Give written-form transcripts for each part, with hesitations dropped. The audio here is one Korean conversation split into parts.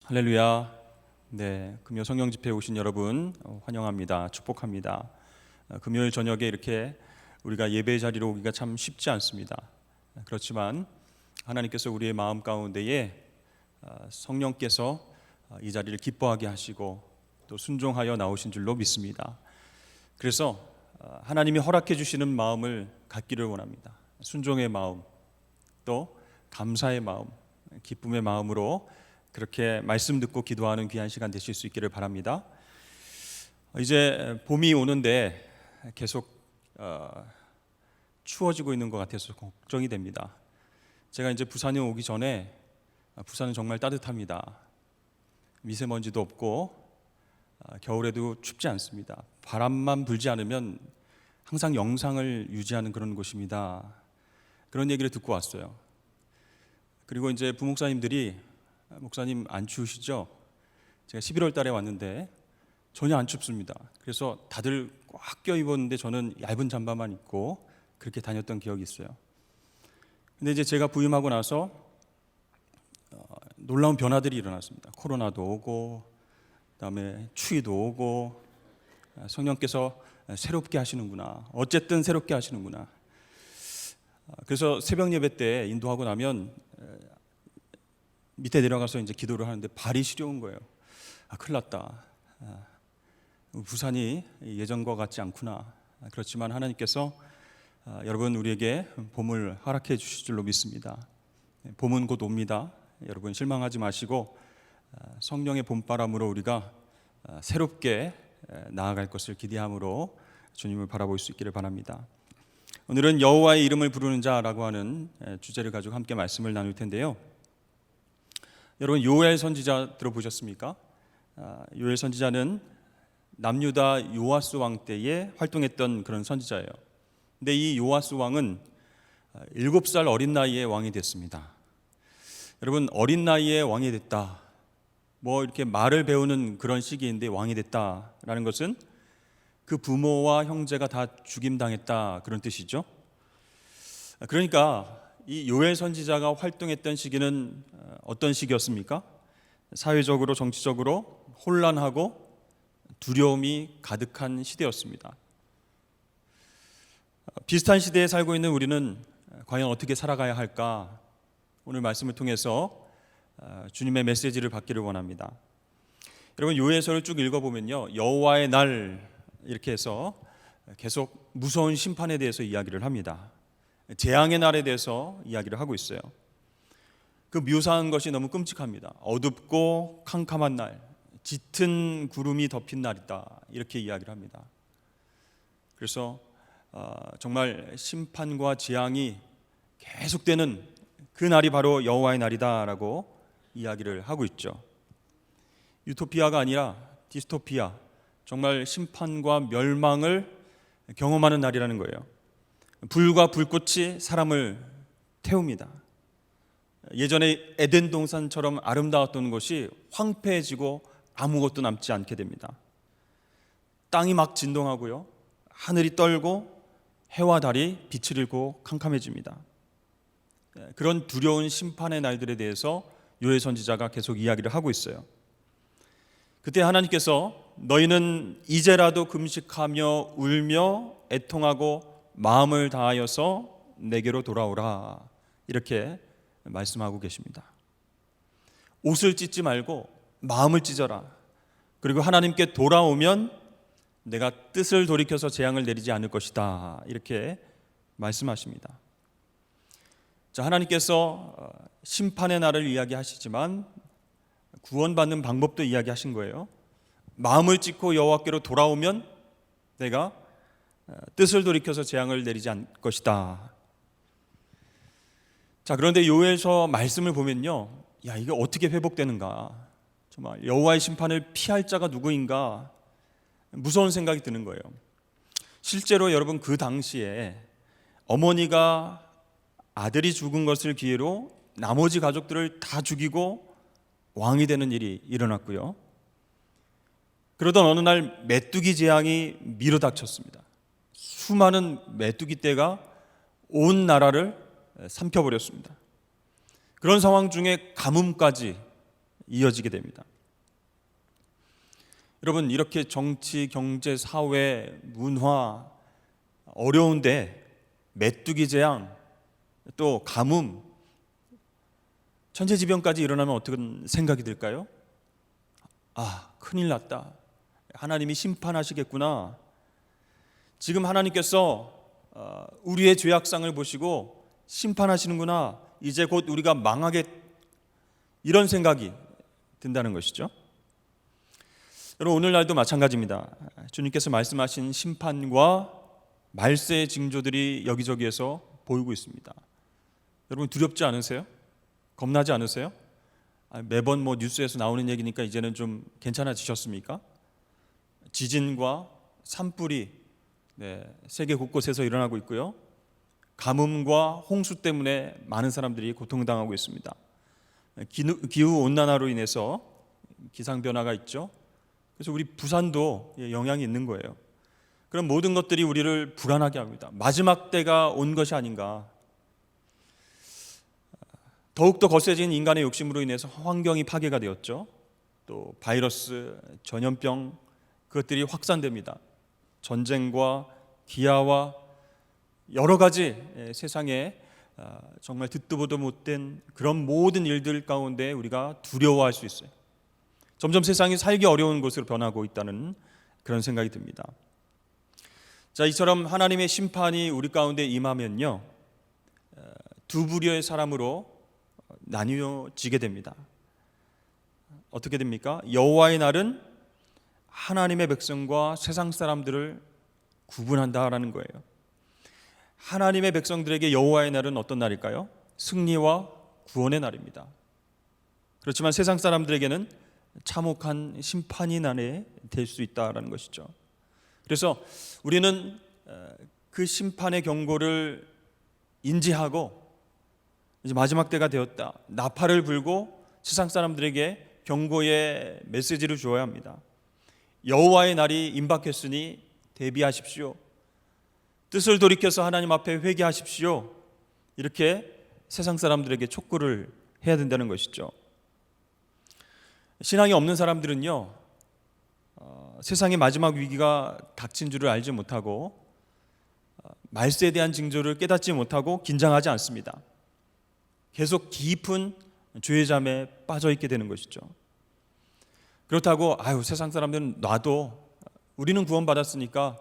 할렐루야. 네, 금요 성령 집회에 오신 여러분 환영합니다. 축복합니다. 금요일 저녁에 이렇게 우리가 예배의 자리로 오기가 참 쉽지 않습니다. 그렇지만 하나님께서 우리의 마음 가운데에 성령께서 이 자리를 기뻐하게 하시고 또 순종하여 나오신 줄로 믿습니다. 그래서 하나님이 허락해 주시는 마음을 갖기를 원합니다. 순종의 마음, 또 감사의 마음, 기쁨의 마음으로 그렇게 말씀 듣고 기도하는 귀한 시간 되실 수 있기를 바랍니다. 이제 봄이 오는데 계속 추워지고 있는 것 같아서 걱정이 됩니다. 제가 이제 부산에 오기 전에 부산은 정말 따뜻합니다. 미세먼지도 없고 겨울에도 춥지 않습니다. 바람만 불지 않으면 항상 영상을 유지하는 그런 곳입니다. 그런 얘기를 듣고 왔어요. 그리고 이제 부목사님들이 목사님 안 추우시죠? 제가 11월 달에 왔는데 전혀 안 춥습니다. 그래서 다들 꽉 껴입었는데 저는 얇은 잠바만 입고 그렇게 다녔던 기억이 있어요. 근데 이제 제가 부임하고 나서 놀라운 변화들이 일어났습니다. 코로나도 오고 그다음에 추위도 오고 성령께서 새롭게 하시는구나. 어쨌든 새롭게 하시는구나. 그래서 새벽 예배 때 인도하고 나면 밑에 내려가서 이제 기도를 하는데 발이 시려운 거예요. 큰일 났다. 부산이 예전과 같지 않구나. 그렇지만 하나님께서 여러분 우리에게 봄을 허락해 주실 줄로 믿습니다. 봄은 곧 옵니다. 여러분 실망하지 마시고 성령의 봄바람으로 우리가 새롭게 나아갈 것을 기대함으로 주님을 바라볼 수 있기를 바랍니다. 오늘은 여호와의 이름을 부르는 자라고 하는 주제를 가지고 함께 말씀을 나눌 텐데요. 여러분 요엘 선지자 들어보셨습니까? 요엘 선지자는 남유다 요아스 왕 때에 활동했던 그런 선지자예요. 근데 이 요아스 왕은 7살 어린 나이에 왕이 됐습니다. 여러분 어린 나이에 왕이 됐다. 뭐 이렇게 말을 배우는 그런 시기인데 왕이 됐다라는 것은 그 부모와 형제가 다 죽임당했다 그런 뜻이죠. 그러니까 이 요엘 선지자가 활동했던 시기는 어떤 시기였습니까? 사회적으로 정치적으로 혼란하고 두려움이 가득한 시대였습니다. 비슷한 시대에 살고 있는 우리는 과연 어떻게 살아가야 할까? 오늘 말씀을 통해서 주님의 메시지를 받기를 원합니다. 여러분 요엘서를 쭉 읽어보면요, 여호와의 날 이렇게 해서 계속 무서운 심판에 대해서 이야기를 합니다. 재앙의 날에 대해서 이야기를 하고 있어요. 그 묘사한 것이 너무 끔찍합니다. 어둡고 캄캄한 날, 짙은 구름이 덮인 날이다 이렇게 이야기를 합니다. 그래서 정말 심판과 재앙이 계속되는 그 날이 바로 여호와의 날이다라고 이야기를 하고 있죠. 유토피아가 아니라 디스토피아, 정말 심판과 멸망을 경험하는 날이라는 거예요. 불과 불꽃이 사람을 태웁니다. 예전에 에덴 동산처럼 아름다웠던 곳이 황폐해지고 아무것도 남지 않게 됩니다. 땅이 막 진동하고요, 하늘이 떨고 해와 달이 빛을 잃고 캄캄해집니다. 그런 두려운 심판의 날들에 대해서 요엘 선지자가 계속 이야기를 하고 있어요. 그때 하나님께서 너희는 이제라도 금식하며 울며 애통하고 마음을 다하여서 내게로 돌아오라 이렇게 말씀하고 계십니다. 옷을 찢지 말고 마음을 찢어라. 그리고 하나님께 돌아오면 내가 뜻을 돌이켜서 재앙을 내리지 않을 것이다 이렇게 말씀하십니다. 자, 하나님께서 심판의 날을 이야기하시지만 구원받는 방법도 이야기하신 거예요. 마음을 찢고 여호와께로 돌아오면 내가 뜻을 돌이켜서 재앙을 내리지 않을 것이다. 자, 그런데 요엘서 말씀을 보면요, 야, 이게 어떻게 회복되는가? 정말 여호와의 심판을 피할 자가 누구인가? 무서운 생각이 드는 거예요. 실제로 여러분 그 당시에 어머니가 아들이 죽은 것을 기회로 나머지 가족들을 다 죽이고 왕이 되는 일이 일어났고요. 그러던 어느 날 메뚜기 재앙이 밀어닥쳤습니다. 수많은 메뚜기 떼가 온 나라를 삼켜버렸습니다. 그런 상황 중에 가뭄까지 이어지게 됩니다. 여러분, 이렇게 정치, 경제, 사회, 문화 어려운데 메뚜기 재앙, 또 가뭄, 천재지변까지 일어나면 어떤 생각이 들까요? 아, 큰일 났다. 하나님이 심판하시겠구나. 지금 하나님께서 우리의 죄악상을 보시고 심판하시는구나. 이제 곧 우리가 망하겠, 이런 생각이 든다는 것이죠. 여러분, 오늘날도 마찬가지입니다. 주님께서 말씀하신 심판과 말세의 징조들이 여기저기에서 보이고 있습니다. 여러분, 두렵지 않으세요? 겁나지 않으세요? 매번 뉴스에서 나오는 얘기니까 이제는 좀 괜찮아지셨습니까? 지진과 산불이 세계 곳곳에서 일어나고 있고요. 가뭄과 홍수 때문에 많은 사람들이 고통당하고 있습니다. 기후온난화로 인해서 기상변화가 있죠. 그래서 우리 부산도 영향이 있는 거예요. 그런 모든 것들이 우리를 불안하게 합니다. 마지막 때가 온 것이 아닌가. 더욱더 거세진 인간의 욕심으로 인해서 환경이 파괴가 되었죠. 또 바이러스, 전염병, 그것들이 확산됩니다. 전쟁과 기아와 여러 가지 세상에 정말 듣도 보도 못된 그런 모든 일들 가운데 우리가 두려워할 수 있어요. 점점 세상이 살기 어려운 곳으로 변하고 있다는 그런 생각이 듭니다. 자, 이처럼 하나님의 심판이 우리 가운데 임하면요, 두 부류의 사람으로 나뉘어지게 됩니다. 어떻게 됩니까? 여호와의 날은 하나님의 백성과 세상 사람들을 구분한다라는 거예요. 하나님의 백성들에게 여호와의 날은 어떤 날일까요? 승리와 구원의 날입니다. 그렇지만 세상 사람들에게는 참혹한 심판의 날이 될 수 있다라는 것이죠. 그래서 우리는 그 심판의 경고를 인지하고 이제 마지막 때가 되었다, 나팔을 불고 세상 사람들에게 경고의 메시지를 주어야 합니다. 여호와의 날이 임박했으니 대비하십시오. 뜻을 돌이켜서 하나님 앞에 회개하십시오. 이렇게 세상 사람들에게 촉구를 해야 된다는 것이죠. 신앙이 없는 사람들은요, 세상의 마지막 위기가 닥친 줄을 알지 못하고 말세에 대한 징조를 깨닫지 못하고 긴장하지 않습니다. 계속 깊은 죄의 잠에 빠져 있게 되는 것이죠. 그렇다고 세상 사람들은 놔도 우리는 구원받았으니까,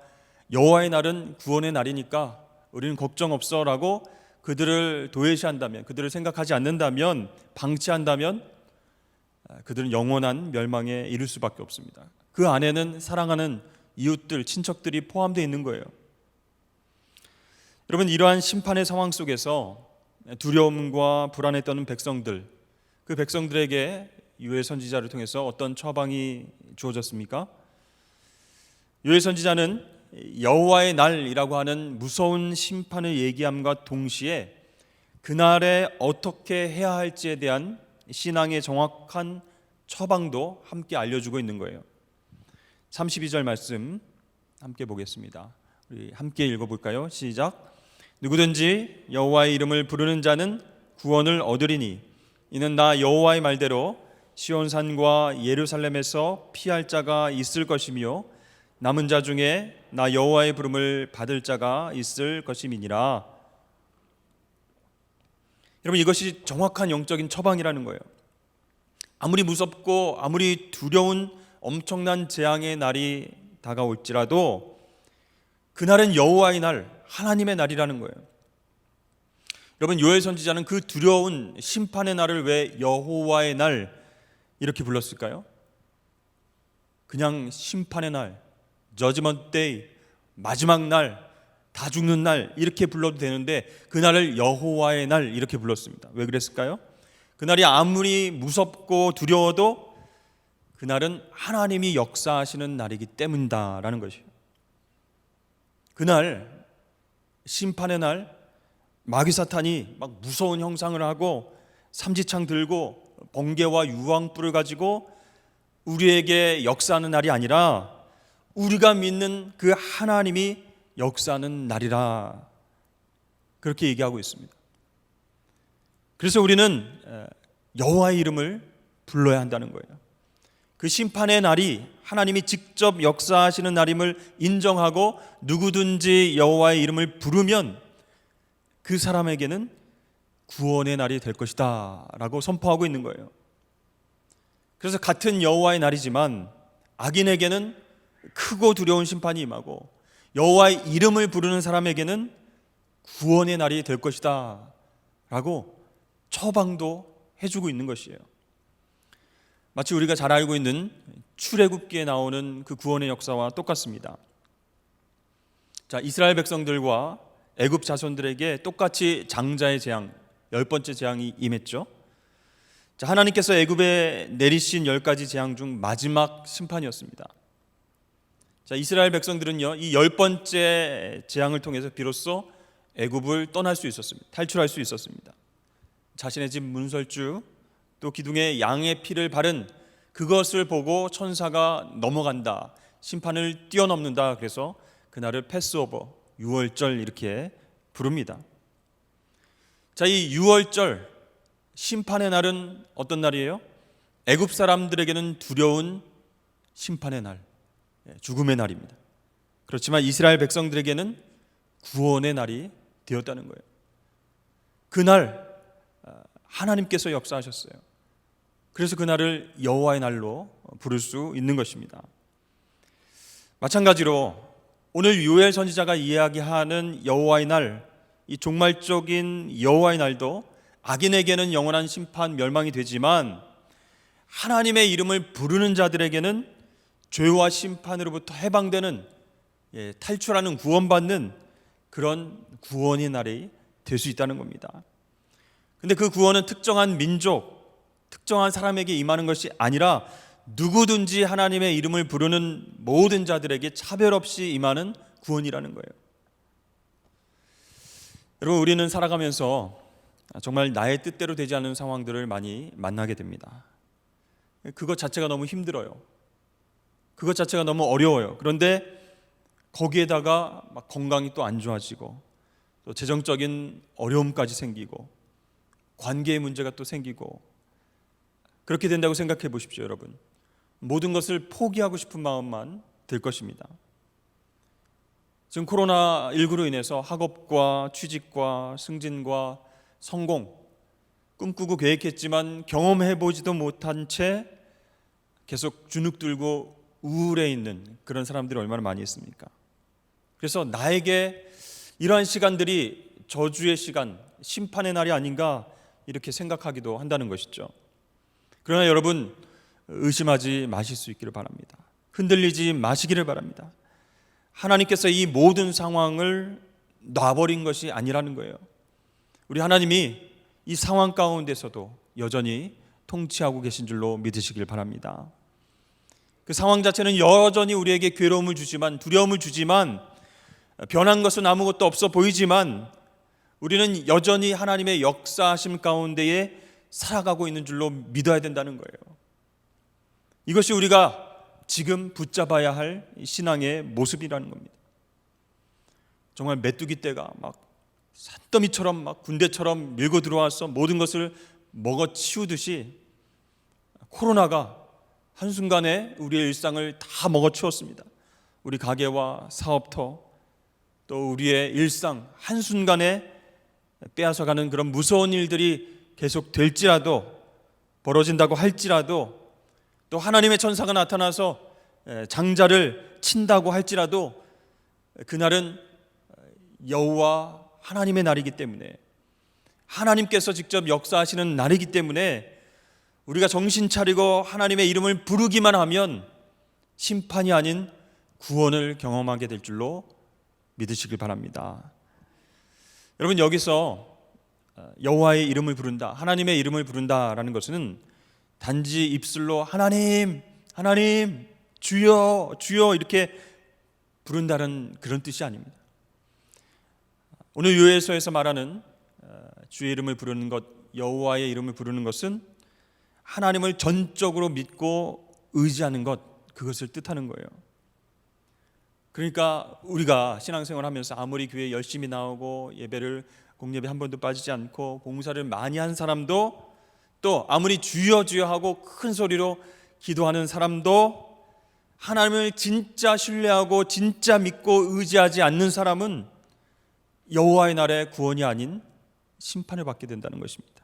여호와의 날은 구원의 날이니까 우리는 걱정 없어라고 그들을 도외시한다면, 그들을 생각하지 않는다면, 방치한다면 그들은 영원한 멸망에 이를 수밖에 없습니다. 그 안에는 사랑하는 이웃들, 친척들이 포함되어 있는 거예요. 여러분, 이러한 심판의 상황 속에서 두려움과 불안에 떠는 백성들, 그 백성들에게 요엘 선지자를 통해서 어떤 처방이 주어졌습니까? 요엘 선지자는 여호와의 날이라고 하는 무서운 심판을 얘기함과 동시에 그날에 어떻게 해야 할지에 대한 신앙의 정확한 처방도 함께 알려주고 있는 거예요. 32절 말씀 함께 보겠습니다. 우리 함께 읽어볼까요? 시작. 누구든지 여호와의 이름을 부르는 자는 구원을 얻으리니 이는 나 여호와의 말대로 시온산과 예루살렘에서 피할 자가 있을 것이며 남은 자 중에 나 여호와의 부름을 받을 자가 있을 것임이니라. 여러분, 이것이 정확한 영적인 처방이라는 거예요. 아무리 무섭고 아무리 두려운 엄청난 재앙의 날이 다가올지라도 그날은 여호와의 날, 하나님의 날이라는 거예요. 여러분, 요엘 선지자는 그 두려운 심판의 날을 왜 여호와의 날 이렇게 불렀을까요? 그냥 심판의 날, Judgment Day, 마지막 날, 다 죽는 날 이렇게 불러도 되는데 그날을 여호와의 날 이렇게 불렀습니다. 왜 그랬을까요? 그날이 아무리 무섭고 두려워도 그날은 하나님이 역사하시는 날이기 때문이다라는 것이에요. 그날 심판의 날, 마귀 사탄이 막 무서운 형상을 하고 삼지창 들고 번개와 유황불을 가지고 우리에게 역사하는 날이 아니라 우리가 믿는 그 하나님이 역사하는 날이라, 그렇게 얘기하고 있습니다. 그래서 우리는 여호와의 이름을 불러야 한다는 거예요. 그 심판의 날이 하나님이 직접 역사하시는 날임을 인정하고 누구든지 여호와의 이름을 부르면 그 사람에게는 구원의 날이 될 것이다 라고 선포하고 있는 거예요. 그래서 같은 여호와의 날이지만 악인에게는 크고 두려운 심판이 임하고 여호와의 이름을 부르는 사람에게는 구원의 날이 될 것이다 라고 처방도 해주고 있는 것이에요. 마치 우리가 잘 알고 있는 출애굽기에 나오는 그 구원의 역사와 똑같습니다. 자, 이스라엘 백성들과 애굽 자손들에게 똑같이 장자의 재앙, 10번째 재앙이 임했죠. 자, 하나님께서 애굽에 내리신 10가지 재앙 중 마지막 심판이었습니다. 자, 이스라엘 백성들은요, 이 10번째 재앙을 통해서 비로소 애굽을 떠날 수 있었습니다. 탈출할 수 있었습니다. 자신의 집 문설주, 또 기둥에 양의 피를 바른 그것을 보고 천사가 넘어간다, 심판을 뛰어넘는다, 그래서 그날을 패스오버, 유월절 이렇게 부릅니다. 자, 이 유월절 심판의 날은 어떤 날이에요? 애굽 사람들에게는 두려운 심판의 날, 죽음의 날입니다. 그렇지만 이스라엘 백성들에게는 구원의 날이 되었다는 거예요. 그날 하나님께서 역사하셨어요. 그래서 그날을 여호와의 날로 부를 수 있는 것입니다. 마찬가지로 오늘 요엘 선지자가 이야기하는 여호와의 날, 이 종말적인 여호와의 날도 악인에게는 영원한 심판, 멸망이 되지만 하나님의 이름을 부르는 자들에게는 죄와 심판으로부터 해방되는, 탈출하는, 구원받는 그런 구원의 날이 될 수 있다는 겁니다. 근데 그 구원은 특정한 민족, 특정한 사람에게 임하는 것이 아니라 누구든지 하나님의 이름을 부르는 모든 자들에게 차별 없이 임하는 구원이라는 거예요. 여러분, 우리는 살아가면서 정말 나의 뜻대로 되지 않는 상황들을 많이 만나게 됩니다. 그것 자체가 너무 힘들어요. 그것 자체가 너무 어려워요. 그런데 거기에다가 막 건강이 또 안 좋아지고 또 재정적인 어려움까지 생기고 관계의 문제가 또 생기고, 그렇게 된다고 생각해 보십시오. 여러분, 모든 것을 포기하고 싶은 마음만 들 것입니다. 지금 코로나19로 인해서 학업과 취직과 승진과 성공, 꿈꾸고 계획했지만 경험해보지도 못한 채 계속 주눅 들고 우울해 있는 그런 사람들이 얼마나 많이 있습니까? 그래서 나에게 이러한 시간들이 저주의 시간, 심판의 날이 아닌가 이렇게 생각하기도 한다는 것이죠. 그러나 여러분, 의심하지 마실 수 있기를 바랍니다. 흔들리지 마시기를 바랍니다. 하나님께서 이 모든 상황을 놔버린 것이 아니라는 거예요. 우리 하나님이 이 상황 가운데서도 여전히 통치하고 계신 줄로 믿으시길 바랍니다. 그 상황 자체는 여전히 우리에게 괴로움을 주지만, 두려움을 주지만, 변한 것은 아무것도 없어 보이지만 우리는 여전히 하나님의 역사하심 가운데에 살아가고 있는 줄로 믿어야 된다는 거예요. 이것이 우리가 지금 붙잡아야 할 신앙의 모습이라는 겁니다. 정말 메뚜기 떼가 막 산더미처럼 막 군대처럼 밀고 들어와서 모든 것을 먹어치우듯이 코로나가 한순간에 우리의 일상을 다 먹어치웠습니다. 우리 가게와 사업터, 또 우리의 일상 한순간에 빼앗아가는 그런 무서운 일들이 계속 될지라도, 벌어진다고 할지라도, 또 하나님의 천사가 나타나서 장자를 친다고 할지라도 그날은 여호와 하나님의 날이기 때문에, 하나님께서 직접 역사하시는 날이기 때문에 우리가 정신 차리고 하나님의 이름을 부르기만 하면 심판이 아닌 구원을 경험하게 될 줄로 믿으시길 바랍니다. 여러분, 여기서 여호와의 이름을 부른다, 하나님의 이름을 부른다라는 것은 단지 입술로 하나님, 하나님, 주여, 주여 이렇게 부른다는 그런 뜻이 아닙니다. 오늘 요엘서에서 말하는 주의 이름을 부르는 것, 여호와의 이름을 부르는 것은 하나님을 전적으로 믿고 의지하는 것, 그것을 뜻하는 거예요. 그러니까 우리가 신앙생활하면서 아무리 교회에 열심히 나오고 예배를 공예배 한 번도 빠지지 않고 봉사를 많이 한 사람도 또 아무리 주여 주여 하고 큰 소리로 기도하는 사람도 하나님을 진짜 신뢰하고 진짜 믿고 의지하지 않는 사람은 여호와의 날에 구원이 아닌 심판을 받게 된다는 것입니다.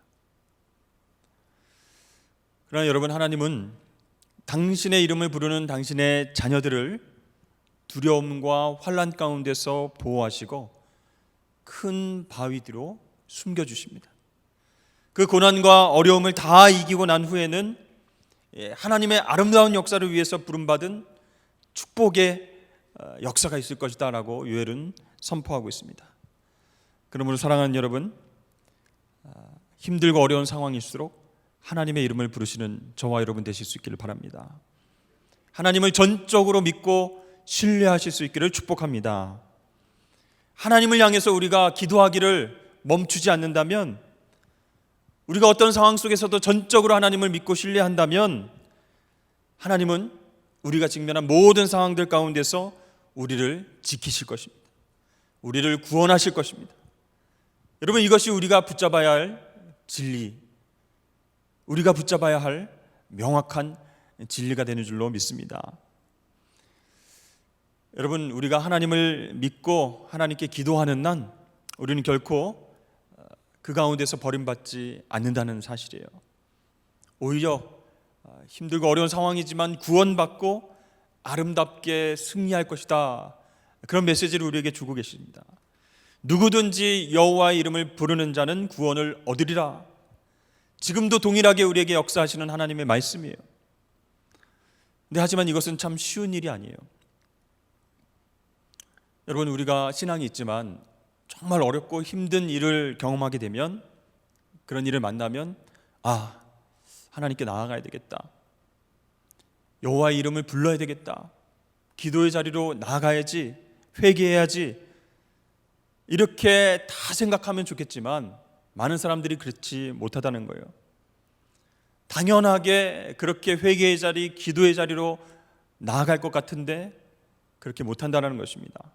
그러나 여러분, 하나님은 당신의 이름을 부르는 당신의 자녀들을 두려움과 환난 가운데서 보호하시고 큰 바위 뒤로 숨겨주십니다. 그 고난과 어려움을 다 이기고 난 후에는 하나님의 아름다운 역사를 위해서 부름받은 축복의 역사가 있을 것이다 라고 요엘은 선포하고 있습니다. 그러므로 사랑하는 여러분, 힘들고 어려운 상황일수록 하나님의 이름을 부르시는 저와 여러분 되실 수 있기를 바랍니다. 하나님을 전적으로 믿고 신뢰하실 수 있기를 축복합니다. 하나님을 향해서 우리가 기도하기를 멈추지 않는다면, 우리가 어떤 상황 속에서도 전적으로 하나님을 믿고 신뢰한다면, 하나님은 우리가 직면한 모든 상황들 가운데서 우리를 지키실 것입니다. 우리를 구원하실 것입니다. 여러분, 이것이 우리가 붙잡아야 할 진리, 우리가 붙잡아야 할 명확한 진리가 되는 줄로 믿습니다. 여러분, 우리가 하나님을 믿고 하나님께 기도하는 난 우리는 결코 그 가운데서 버림받지 않는다는 사실이에요. 오히려 힘들고 어려운 상황이지만 구원받고 아름답게 승리할 것이다, 그런 메시지를 우리에게 주고 계십니다. 누구든지 여호와의 이름을 부르는 자는 구원을 얻으리라. 지금도 동일하게 우리에게 역사하시는 하나님의 말씀이에요. 근데 하지만 이것은 참 쉬운 일이 아니에요. 여러분, 우리가 신앙이 있지만 정말 어렵고 힘든 일을 경험하게 되면, 그런 일을 만나면 하나님께 나아가야 되겠다, 여호와의 이름을 불러야 되겠다, 기도의 자리로 나아가야지, 회개해야지, 이렇게 다 생각하면 좋겠지만 많은 사람들이 그렇지 못하다는 거예요. 당연하게 그렇게 회개의 자리, 기도의 자리로 나아갈 것 같은데 그렇게 못한다는 것입니다.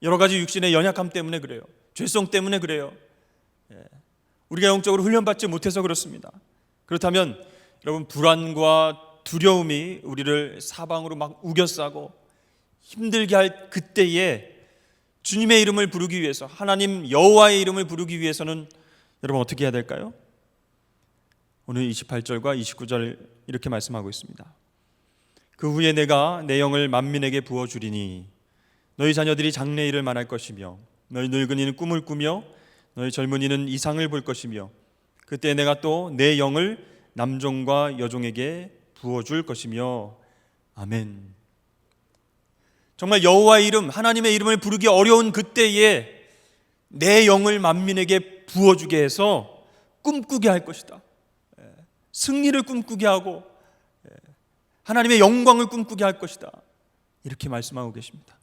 여러 가지 육신의 연약함 때문에 그래요. 죄성 때문에 그래요. 우리가 영적으로 훈련받지 못해서 그렇습니다. 그렇다면 여러분, 불안과 두려움이 우리를 사방으로 막 우겨싸고 힘들게 할 그때에 주님의 이름을 부르기 위해서, 하나님 여호와의 이름을 부르기 위해서는 여러분 어떻게 해야 될까요? 오늘 28절과 29절 이렇게 말씀하고 있습니다. 그 후에 내가 내 영을 만민에게 부어주리니 너희 자녀들이 장래일을 말할 것이며 너희 늙은이는 꿈을 꾸며 너희 젊은이는 이상을 볼 것이며 그때 내가 또 내 영을 남종과 여종에게 부어줄 것이며. 아멘. 정말 여호와의 이름, 하나님의 이름을 부르기 어려운 그때에 내 영을 만민에게 부어주게 해서 꿈꾸게 할 것이다. 승리를 꿈꾸게 하고 하나님의 영광을 꿈꾸게 할 것이다, 이렇게 말씀하고 계십니다.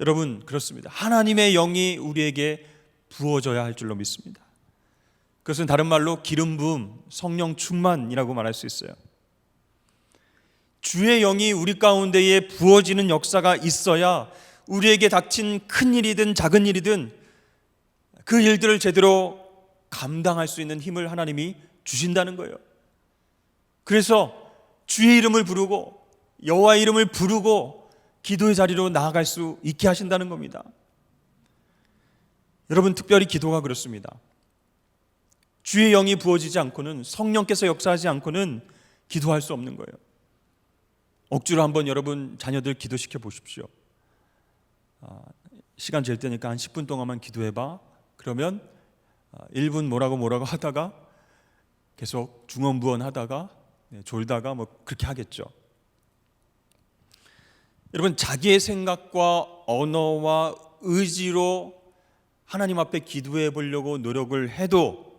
여러분, 그렇습니다. 하나님의 영이 우리에게 부어져야 할 줄로 믿습니다. 그것은 다른 말로 기름 부음, 성령 충만이라고 말할 수 있어요. 주의 영이 우리 가운데에 부어지는 역사가 있어야 우리에게 닥친 큰 일이든 작은 일이든 그 일들을 제대로 감당할 수 있는 힘을 하나님이 주신다는 거예요. 그래서 주의 이름을 부르고 여호와의 이름을 부르고 기도의 자리로 나아갈 수 있게 하신다는 겁니다. 여러분, 특별히 기도가 그렇습니다. 주의 영이 부어지지 않고는, 성령께서 역사하지 않고는 기도할 수 없는 거예요. 억지로 한번 여러분 자녀들 기도시켜 보십시오. 시간 잴 때니까 한 10분 동안만 기도해봐. 그러면 1분 뭐라고 하다가 계속 중언부언 하다가 졸다가 뭐 그렇게 하겠죠. 여러분, 자기의 생각과 언어와 의지로 하나님 앞에 기도해 보려고 노력을 해도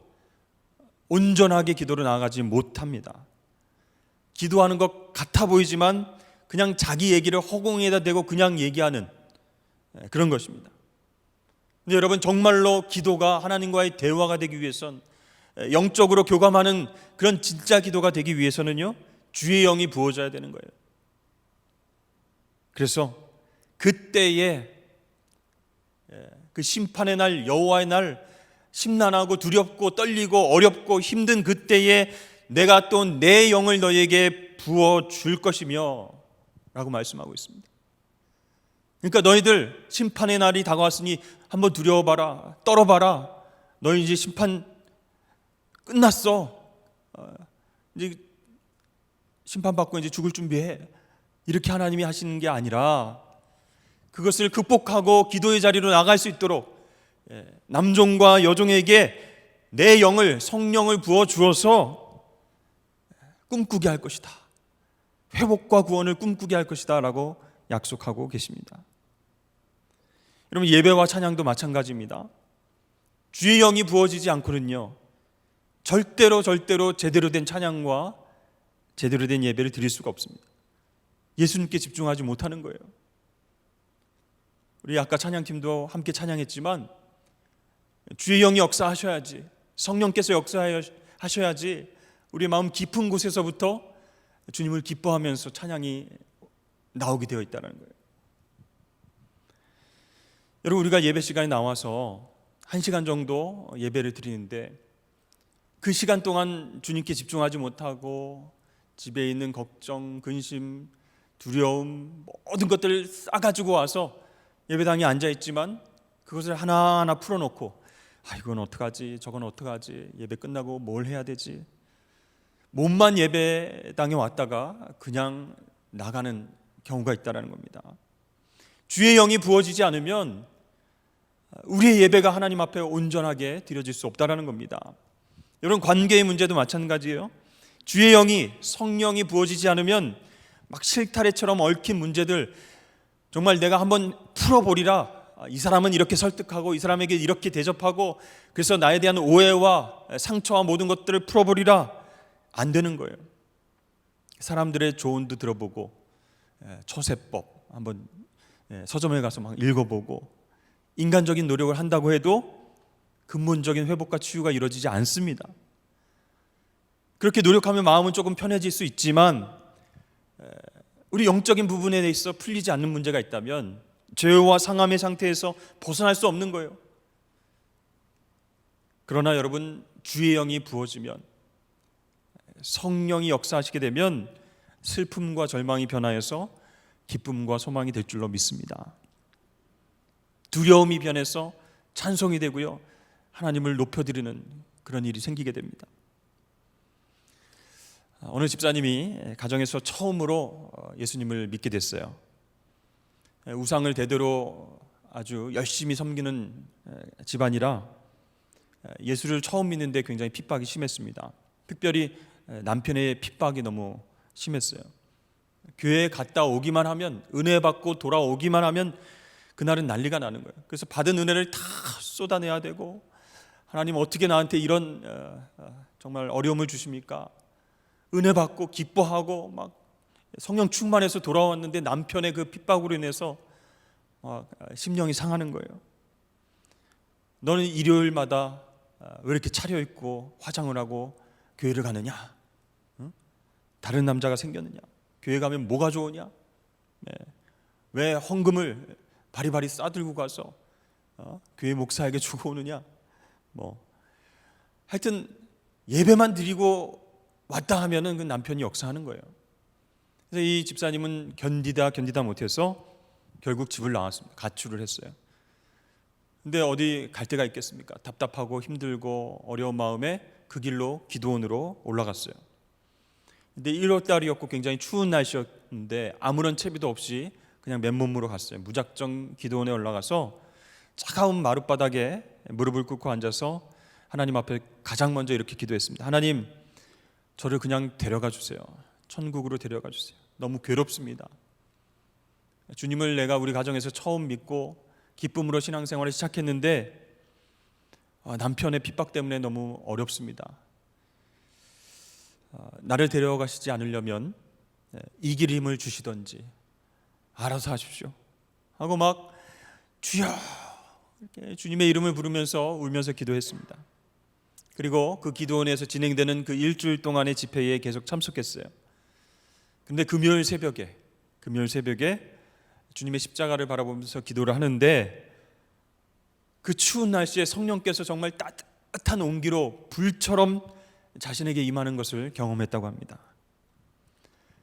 온전하게 기도로 나아가지 못합니다. 기도하는 것 같아 보이지만 그냥 자기 얘기를 허공에다 대고 그냥 얘기하는 그런 것입니다. 근데 여러분, 정말로 기도가 하나님과의 대화가 되기 위해선, 영적으로 교감하는 그런 진짜 기도가 되기 위해서는요, 주의 영이 부어져야 되는 거예요. 그래서 그때에 그 심판의 날, 여호와의 날, 심란하고 두렵고 떨리고 어렵고 힘든 그때에 내가 또 내 영을 너희에게 부어줄 것이며 라고 말씀하고 있습니다. 그러니까 너희들 심판의 날이 다가왔으니 한번 두려워봐라, 떨어봐라. 너희 이제 심판 끝났어. 이제 심판받고 이제 죽을 준비해. 이렇게 하나님이 하시는 게 아니라 그것을 극복하고 기도의 자리로 나갈 수 있도록 남종과 여종에게 내 영을, 성령을 부어주어서 꿈꾸게 할 것이다. 회복과 구원을 꿈꾸게 할 것이다 라고 약속하고 계십니다. 여러분, 예배와 찬양도 마찬가지입니다. 주의 영이 부어지지 않고는요, 절대로 제대로 된 찬양과 제대로 된 예배를 드릴 수가 없습니다. 예수님께 집중하지 못하는 거예요. 우리 아까 찬양팀도 함께 찬양했지만 주의 영이 역사하셔야지, 성령께서 역사하셔야지 우리 마음 깊은 곳에서부터 주님을 기뻐하면서 찬양이 나오게 되어 있다는 거예요. 여러분, 우리가 예배 시간에 나와서 1시간 정도 예배를 드리는데 그 시간 동안 주님께 집중하지 못하고 집에 있는 걱정, 근심, 두려움 모든 것들을 싸가지고 와서 예배당에 앉아있지만 그것을 하나하나 풀어놓고 이건 어떡하지, 저건 어떡하지, 예배 끝나고 뭘 해야 되지, 몸만 예배당에 왔다가 그냥 나가는 경우가 있다는 겁니다. 주의 영이 부어지지 않으면 우리의 예배가 하나님 앞에 온전하게 드려질 수 없다는 겁니다. 여러분, 관계의 문제도 마찬가지예요. 주의 영이, 성령이 부어지지 않으면 막 실타래처럼 얽힌 문제들 정말 내가 한번 풀어보리라, 이 사람은 이렇게 설득하고 이 사람에게 이렇게 대접하고 그래서 나에 대한 오해와 상처와 모든 것들을 풀어보리라, 안 되는 거예요. 사람들의 조언도 들어보고 처세법 한번 서점에 가서 막 읽어보고 인간적인 노력을 한다고 해도 근본적인 회복과 치유가 이루어지지 않습니다. 그렇게 노력하면 마음은 조금 편해질 수 있지만 우리 영적인 부분에 대해서 풀리지 않는 문제가 있다면 죄와 상함의 상태에서 벗어날 수 없는 거예요. 그러나 여러분, 주의 영이 부어지면, 성령이 역사하시게 되면 슬픔과 절망이 변하여서 기쁨과 소망이 될 줄로 믿습니다. 두려움이 변해서 찬송이 되고요, 하나님을 높여드리는 그런 일이 생기게 됩니다. 어느 집사님이 가정에서 처음으로 예수님을 믿게 됐어요. 우상을 대대로 아주 열심히 섬기는 집안이라 예수를 처음 믿는데 굉장히 핍박이 심했습니다. 특별히 남편의 핍박이 너무 심했어요. 교회에 갔다 오기만 하면, 은혜 받고 돌아오기만 하면 그날은 난리가 나는 거예요. 그래서 받은 은혜를 다 쏟아내야 되고, 하나님 어떻게 나한테 이런 정말 어려움을 주십니까? 은혜 받고 기뻐하고 막 성령 충만해서 돌아왔는데 남편의 그 핍박으로 인해서 심령이 상하는 거예요. 너는 일요일마다 왜 이렇게 차려입고 화장을 하고 교회를 가느냐? 응? 다른 남자가 생겼느냐? 교회 가면 뭐가 좋으냐? 왜 헌금을 바리바리 싸들고 가서 교회 목사에게 주고 오느냐? 하여튼 예배만 드리고 왔다 하면은 그 남편이 역사하는 거예요. 그래서 이 집사님은 견디다 못해서 결국 집을 나왔습니다. 가출을 했어요. 근데 어디 갈 데가 있겠습니까? 답답하고 힘들고 어려운 마음에 그 길로 기도원으로 올라갔어요. 근데 1월달이었고 굉장히 추운 날씨였는데 아무런 채비도 없이 그냥 맨몸으로 갔어요. 무작정 기도원에 올라가서 차가운 마룻바닥에 무릎을 꿇고 앉아서 하나님 앞에 가장 먼저 이렇게 기도했습니다. 하나님, 저를 그냥 데려가 주세요. 천국으로 데려가 주세요. 너무 괴롭습니다. 주님을 내가 우리 가정에서 처음 믿고 기쁨으로 신앙생활을 시작했는데 남편의 핍박 때문에 너무 어렵습니다. 나를 데려가시지 않으려면 이길 힘을 주시던지 알아서 하십시오 하고 막 주여 이렇게 주님의 이름을 부르면서 울면서 기도했습니다. 그리고 그 기도원에서 진행되는 그 일주일 동안의 집회에 계속 참석했어요. 근데 금요일 새벽에 주님의 십자가를 바라보면서 기도를 하는데 그 추운 날씨에 성령께서 정말 따뜻한 온기로 불처럼 자신에게 임하는 것을 경험했다고 합니다.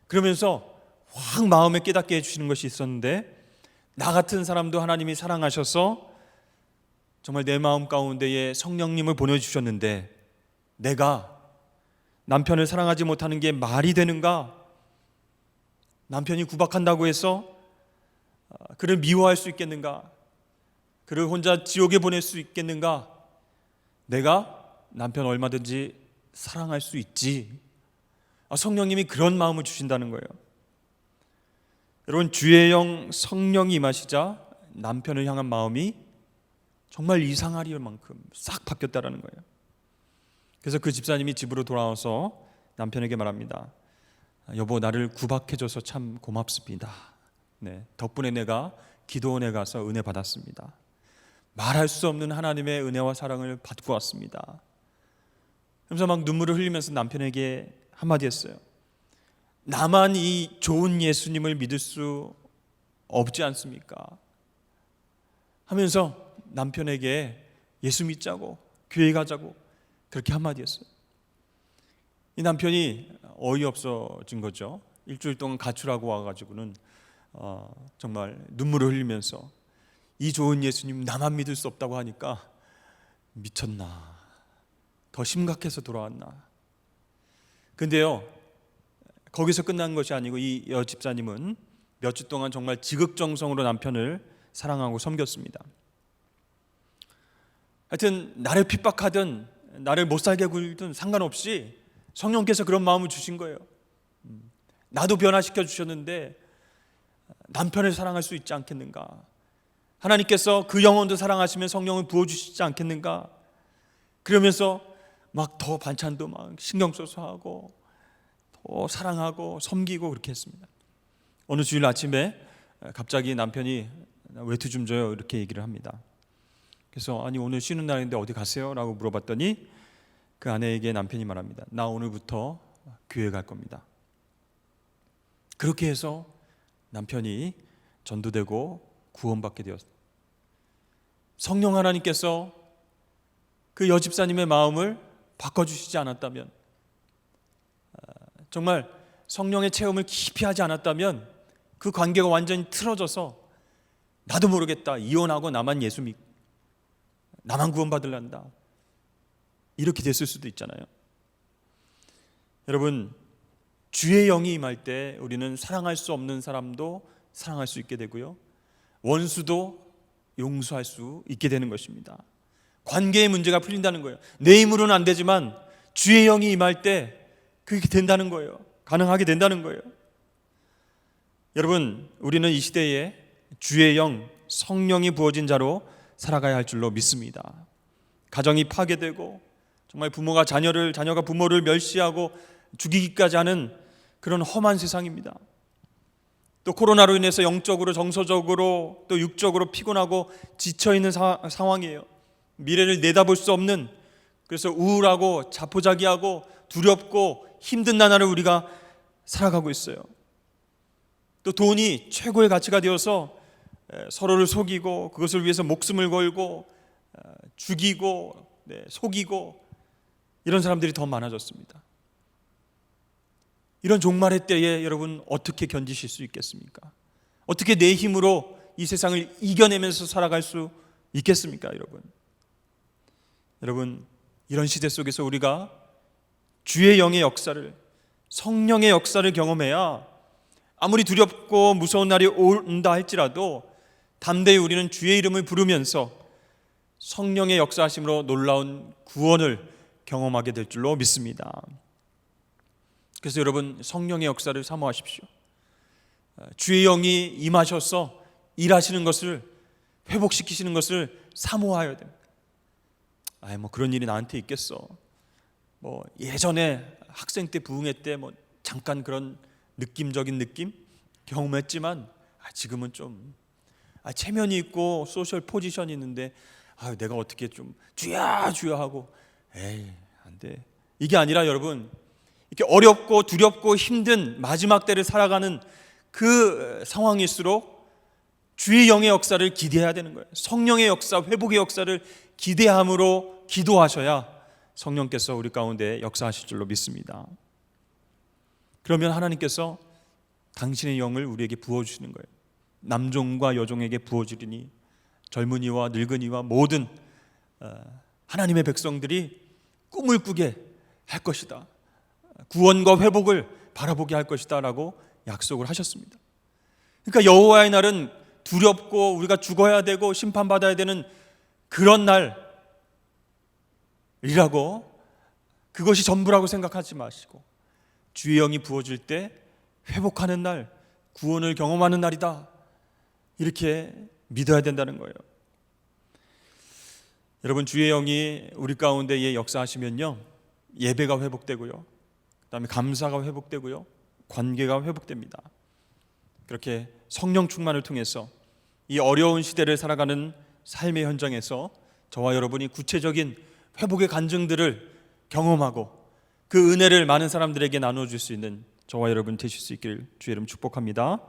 그러면서 확 마음에 깨닫게 해주시는 것이 있었는데, 나 같은 사람도 하나님이 사랑하셔서 정말 내 마음 가운데에 성령님을 보내주셨는데 내가 남편을 사랑하지 못하는 게 말이 되는가? 남편이 구박한다고 해서 그를 미워할 수 있겠는가? 그를 혼자 지옥에 보낼 수 있겠는가? 내가 남편 얼마든지 사랑할 수 있지. 성령님이 그런 마음을 주신다는 거예요. 여러분, 주의 영 성령이 임하시자 남편을 향한 마음이 정말 이상할 만큼 싹 바뀌었다라는 거예요. 그래서 그 집사님이 집으로 돌아와서 남편에게 말합니다. 여보, 나를 구박해줘서 참 고맙습니다. 네, 덕분에 내가 기도원에 가서 은혜 받았습니다. 말할 수 없는 하나님의 은혜와 사랑을 받고 왔습니다. 그러면서 막 눈물을 흘리면서 남편에게 한마디 했어요. 나만 이 좋은 예수님을 믿을 수 없지 않습니까? 하면서 남편에게 예수 믿자고, 교회 가자고 그렇게 한마디 했어요. 이 남편이 어이없어진 거죠. 일주일 동안 가출하고 와가지고는 정말 눈물을 흘리면서 이 좋은 예수님 나만 믿을 수 없다고 하니까 미쳤나, 더 심각해서 돌아왔나. 근데요, 거기서 끝난 것이 아니고 이 여집사님은 몇 주 동안 정말 지극정성으로 남편을 사랑하고 섬겼습니다. 하여튼 나를 핍박하든 나를 못살게 굴든 상관없이 성령께서 그런 마음을 주신 거예요. 나도 변화시켜 주셨는데 남편을 사랑할 수 있지 않겠는가? 하나님께서 그 영혼도 사랑하시면 성령을 부어주시지 않겠는가? 그러면서 막 더 반찬도 막 신경 써서 하고 더 사랑하고 섬기고 그렇게 했습니다. 어느 주일 아침에 갑자기 남편이 외투 좀 줘요 이렇게 얘기를 합니다. 그래서 아니 오늘 쉬는 날인데 어디 가세요? 라고 물어봤더니 그 아내에게 남편이 말합니다. 나 오늘부터 교회 갈 겁니다. 그렇게 해서 남편이 전도되고 구원받게 되었습니다. 성령 하나님께서 그 여집사님의 마음을 바꿔주시지 않았다면, 정말 성령의 체험을 깊이 하지 않았다면 그 관계가 완전히 틀어져서 나도 모르겠다, 이혼하고 나만 예수 믿고 나만 구원받으란다, 이렇게 됐을 수도 있잖아요. 여러분, 주의 영이 임할 때 우리는 사랑할 수 없는 사람도 사랑할 수 있게 되고요, 원수도 용서할 수 있게 되는 것입니다. 관계의 문제가 풀린다는 거예요. 내 힘으로는 안 되지만 주의 영이 임할 때 그게 된다는 거예요. 가능하게 된다는 거예요. 여러분, 우리는 이 시대에 주의 영, 성령이 부어진 자로 살아가야 할 줄로 믿습니다. 가정이 파괴되고 정말 자녀가 부모를 멸시하고 죽이기까지 하는 그런 험한 세상입니다. 또 코로나로 인해서 영적으로, 정서적으로, 또 육적으로 피곤하고 지쳐있는 상황이에요. 미래를 내다볼 수 없는, 그래서 우울하고 자포자기하고 두렵고 힘든 나날을 우리가 살아가고 있어요. 또 돈이 최고의 가치가 되어서 서로를 속이고 그것을 위해서 목숨을 걸고 죽이고 속이고 이런 사람들이 더 많아졌습니다. 이런 종말의 때에 여러분 어떻게 견디실 수 있겠습니까? 어떻게 내 힘으로 이 세상을 이겨내면서 살아갈 수 있겠습니까, 여러분? 여러분, 이런 시대 속에서 우리가 주의 영의 역사를, 성령의 역사를 경험해야 아무리 두렵고 무서운 날이 온다 할지라도 담대히 우리는 주의 이름을 부르면서 성령의 역사하심으로 놀라운 구원을 경험하게 될 줄로 믿습니다. 그래서 여러분, 성령의 역사를 사모하십시오. 주의 영이 임하셔서 일하시는 것을, 회복시키시는 것을 사모하여야 됩니다. 뭐 그런 일이 나한테 있겠어. 뭐 예전에 학생 때 부흥회 때 뭐 잠깐 그런 느낌적인 느낌 경험했지만 지금은 좀 체면이 있고 소셜 포지션이 있는데 내가 어떻게 좀 주야 하고 안 돼. 이게 아니라 여러분, 이렇게 어렵고 두렵고 힘든 마지막 때를 살아가는 그 상황일수록 주의 영의 역사를 기대해야 되는 거예요. 성령의 역사, 회복의 역사를 기대함으로 기도하셔야 성령께서 우리 가운데 역사하실 줄로 믿습니다. 그러면 하나님께서 당신의 영을 우리에게 부어주시는 거예요. 남종과 여종에게 부어주리니 젊은이와 늙은이와 모든 하나님의 백성들이 꿈을 꾸게 할 것이다. 구원과 회복을 바라보게 할 것이다 라고 약속을 하셨습니다. 그러니까 여호와의 날은 두렵고 우리가 죽어야 되고 심판받아야 되는 그런 날이라고, 그것이 전부라고 생각하지 마시고 주의 영이 부어질 때 회복하는 날, 구원을 경험하는 날이다, 이렇게 믿어야 된다는 거예요. 여러분, 주의 영이 우리 가운데에 역사하시면요, 예배가 회복되고요, 그다음에 감사가 회복되고요, 관계가 회복됩니다. 그렇게 성령 충만을 통해서 이 어려운 시대를 살아가는 삶의 현장에서 저와 여러분이 구체적인 회복의 간증들을 경험하고 그 은혜를 많은 사람들에게 나눠줄 수 있는 저와 여러분 되실 수 있기를 주의 이름 축복합니다.